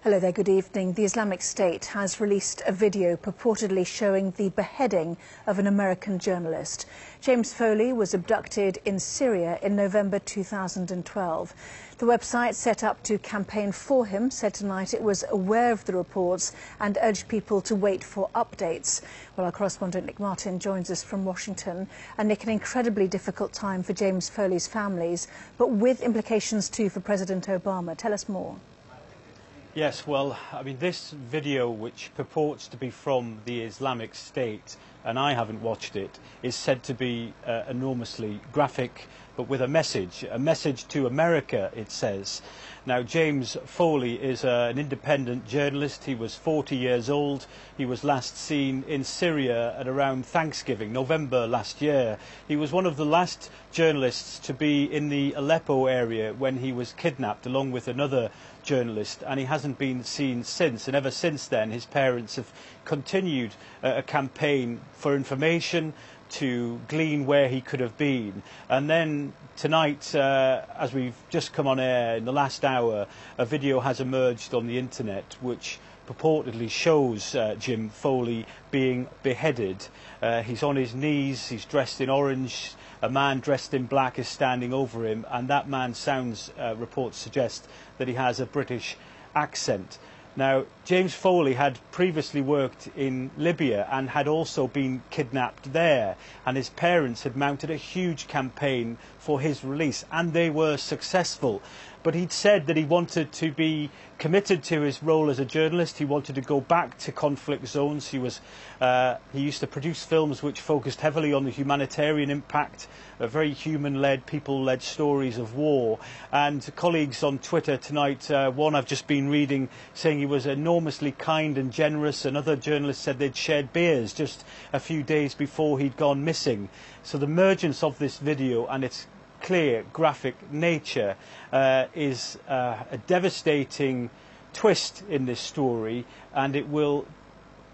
Hello there, good evening. The Islamic State has released a video purportedly showing the beheading of an American journalist. James Foley was abducted in Syria in November 2012. The website set up to campaign for him said tonight it was aware of the reports and urged people to wait for updates. Well, our correspondent Nick Martin joins us from Washington. And Nick, an incredibly difficult time for James Foley's families, but with implications too for President Obama. Tell us more. Yes, well, I mean, this video, which purports to be from the Islamic State, and I haven't watched it, is said to be enormously graphic, but with a message to America, it says. Now, James Foley is an independent journalist. He was 40 years old. He was last seen in Syria at around Thanksgiving, November last year. He was one of the last journalists to be in the Aleppo area when he was kidnapped, along with another journalist, and he hasn't been seen since. And ever since then, his parents have continued a campaign for information to glean where he could have been. And then tonight, as we've just come on air in the last hour, a video has emerged on the internet which purportedly shows Jim Foley being beheaded. He's on his knees, he's dressed in orange, a man dressed in black is standing over him, and that man sounds, reports suggest, that he has a British accent. Now, James Foley had previously worked in Libya and had also been kidnapped there, and his parents had mounted a huge campaign for his release, and they were successful. But he'd said that he wanted to be committed to his role as a journalist. He wanted to go back to conflict zones. He used to produce films which focused heavily on the humanitarian impact, very human-led, people-led stories of war. And colleagues on Twitter tonight, one I've just been reading, saying he was enormously kind and generous. Another journalist said they'd shared beers just a few days before he'd gone missing. So the emergence of this video and its clear graphic nature is a devastating twist in this story, and it will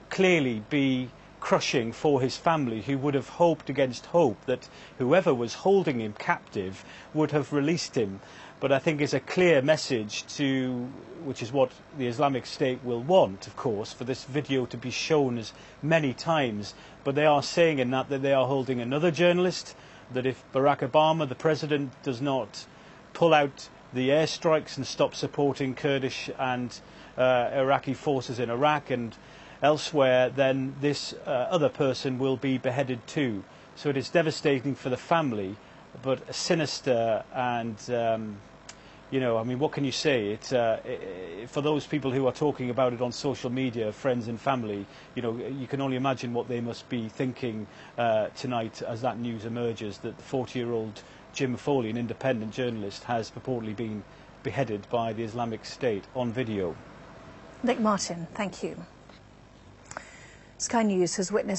clearly be crushing for his family, who would have hoped against hope that whoever was holding him captive would have released him. But I think it's a clear message to, which is what the Islamic State will want, of course, for this video to be shown as many times. But they are saying in that they are holding another journalist, that if Barack Obama, the president, does not pull out the airstrikes and stop supporting Kurdish and Iraqi forces in Iraq and elsewhere, then this other person will be beheaded too. So it is devastating for the family, but sinister and, you know, I mean, what can you say? It's, for those people who are talking about it on social media, friends and family, you know, you can only imagine what they must be thinking tonight as that news emerges, that the 40-year-old Jim Foley, an independent journalist, has purportedly been beheaded by the Islamic State on video. Nick Martin, thank you. Sky News has witnessed